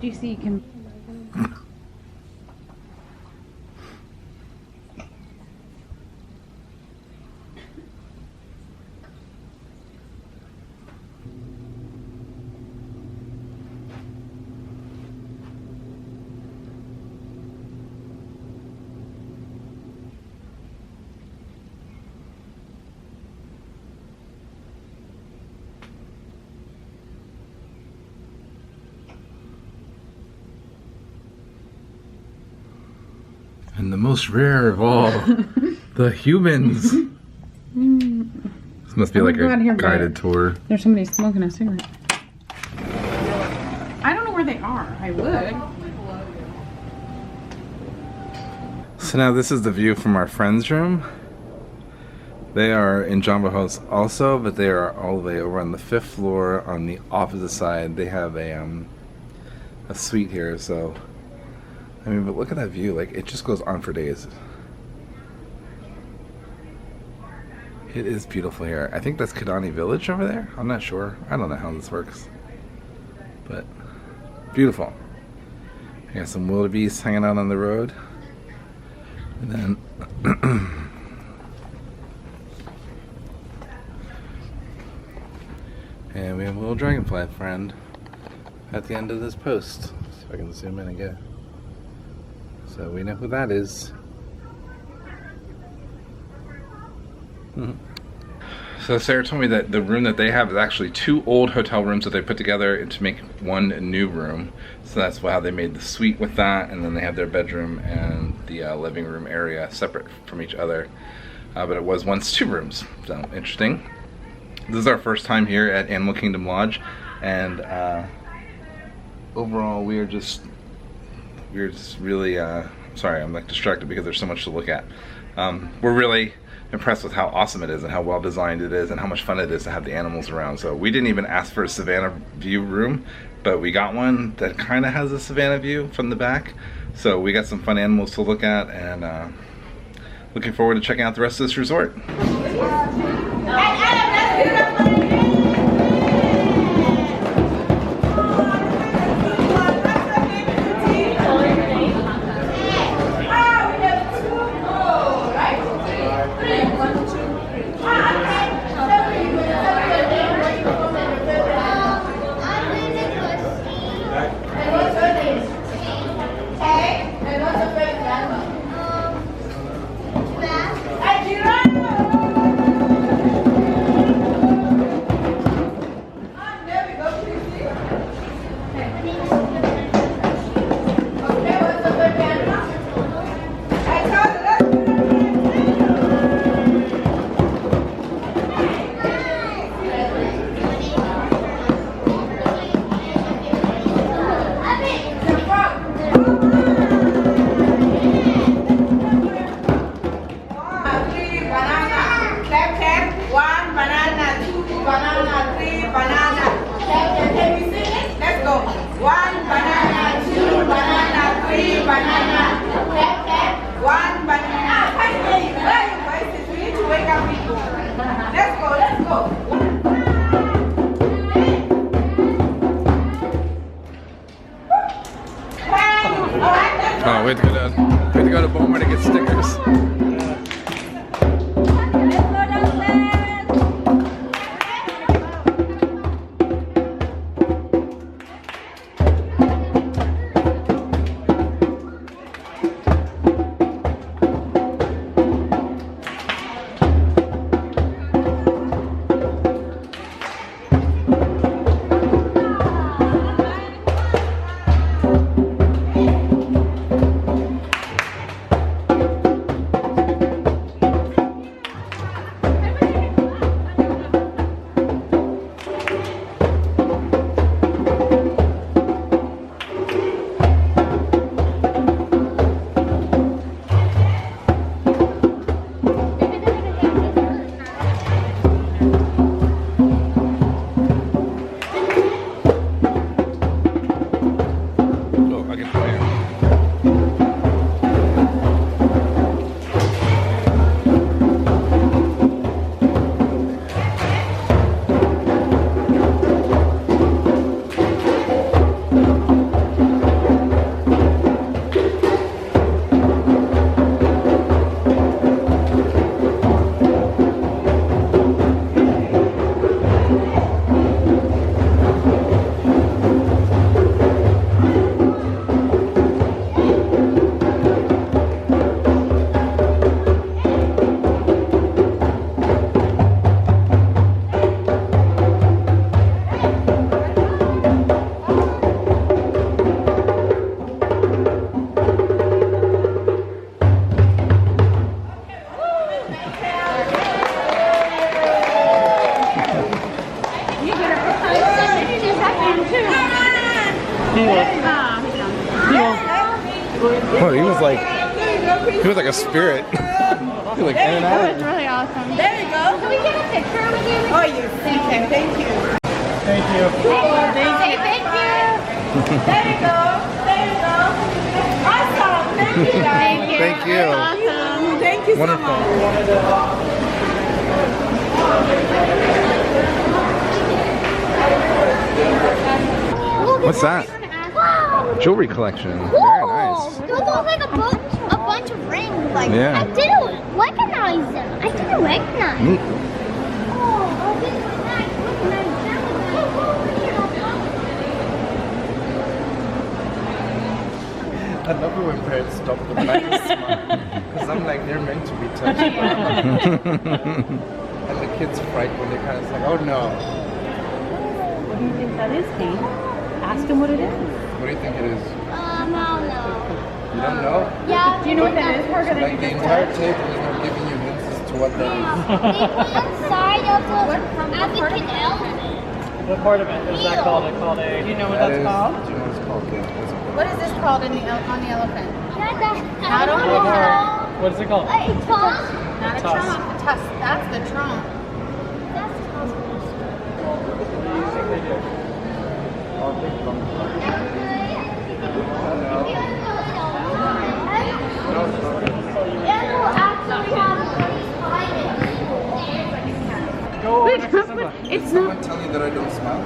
GC can. And the most rare of all, the humans. This must be like a guided tour. There's somebody smoking a cigarette. I don't know where they are. I would. So now this is the view from our friend's room. They are in Jambo House also, but they are all the way over on the 5th floor on the opposite side. They have a suite here, so I mean, but look at that view. Like, it just goes on for days. It is beautiful here. I think that's Kidani Village over there. I'm not sure. I don't know how this works. But beautiful. I got some wildebeest hanging out on the road. And then and we have a little dragonfly friend at the end of this post. See if I can zoom in and get. So we know who that is. So Sarah told me that the room that they have is actually 2 old hotel rooms that they put together to make one new room. So that's how they made the suite with that, and then they have their bedroom and the living room area separate from each other. But it was once 2 rooms, so interesting. This is our first time here at Animal Kingdom Lodge, and overall we're just really, sorry, I'm like distracted because there's so much to look at. We're really impressed with how awesome it is and how well designed it is and how much fun it is to have the animals around. So we didn't even ask for a Savanna view room, but we got one that kind of has a Savanna view from the back. So we got some fun animals to look at, and looking forward to checking out the rest of this resort. He was like a spirit. He was like in and That out. was really awesome. There you go. Can we get a picture with you? Oh, you thank you. Thank you. Thank you. Say thank you. There you go. There you go. Awesome. Thank you, guys. Thank you. Awesome. Thank you so Wonderful. What's that? Wow. Jewelry collection. Very Whoa. nice. Those look like a bunch of rings. Like Yeah. I didn't recognize them. I didn't recognize. Neat. Oh, this is nice. I love it when parents stop the blind because I'm like, they're meant to be touched. And the kids fright when they kind of like, oh no. What do you think that is, Kate? Ask him what it is. What do you think it is? I don't know. You don't know? Yeah. Do you know what that is, Parker? Like the entire table is not giving you hints as to what that is. They put inside of the African elephant. What part of it is that called? It's called a. Do you know what That that's is- called? Do you know what it's called? Yeah, what's it called? What is this called on the elephant? I don't know. know. What is it called? A tusk? Not a Tusk. trunk. A tusk. That's the trunk. That's tusk. I'll take from Go next to Simba. It's someone not. tell you that I don't smile?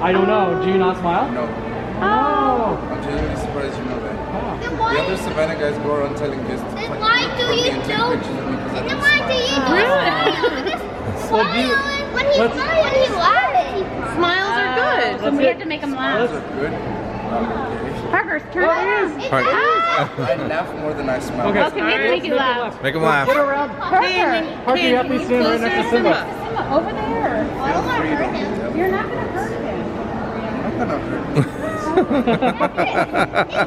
I don't know. Do you not smile? No. Oh. I'm genuinely surprised you know that. Then The why, other Savannah guys go around telling this. then why do you do? Then why do you do Well, do you- when he let's- smiles, when he laughs? Smiles are good, so let's we get- have to make them Those laugh. are good. Parker, turn around. Parker. I laugh more than I smile. Okay. Okay, make you laugh. Make him laugh. Get around. Parker. Parker, you have to stand right next to Simba. Simba, over there. I don't want to hurt him. You're not going to hurt him. I'm gonna hurt.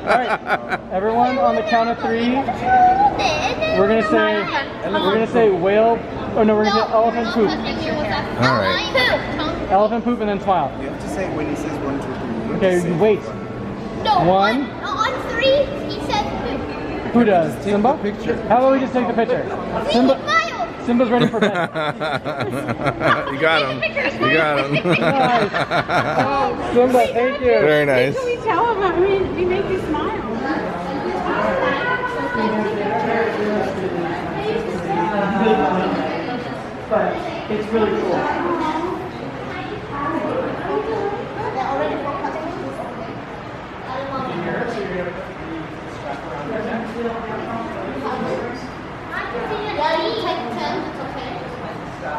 All right. Everyone, on the count of three, we're gonna say whale. Oh no, we're gonna say elephant poop. All right. Elephant poop, and then smile. You have to say when he says 1, 2, 3. you have to Okay. say- Wait. No, One. on three, he said poop. Who does? Take Simba. the picture. How about we just take the picture? Simba. Smile. Simba's ready for bed. You got him. You got him. Simba, thank you. Very nice. We tell him, I mean, we make you smile. But it's really cool.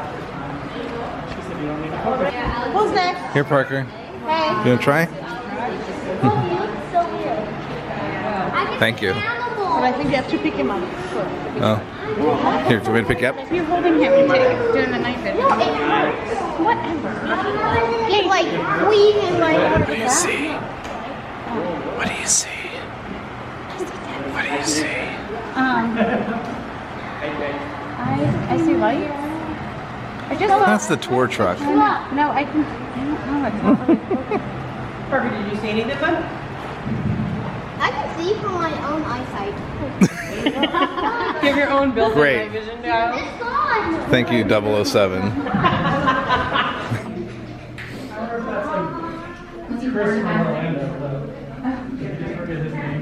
She said you don't need to cover. Who's next? Here, Parker. Hey. You gonna try? You look so weird. Thank you. But I think you have to pick him up. Oh. Here, do you want me to pick you up? If you're holding him, you take it during the night vision. No, it hurts. Whatever. He's like squeezing like What do you see? What do you see? What do you see? I see light. I just That's the tour truck. No, I can. I don't know. It's not really focused. Parker, did you see anything fun? I can see from my own eyesight. Give your own built-in Great. night vision now. It's gone. Thank you, 007. It's Chris from Orlando, though. You just forget his name.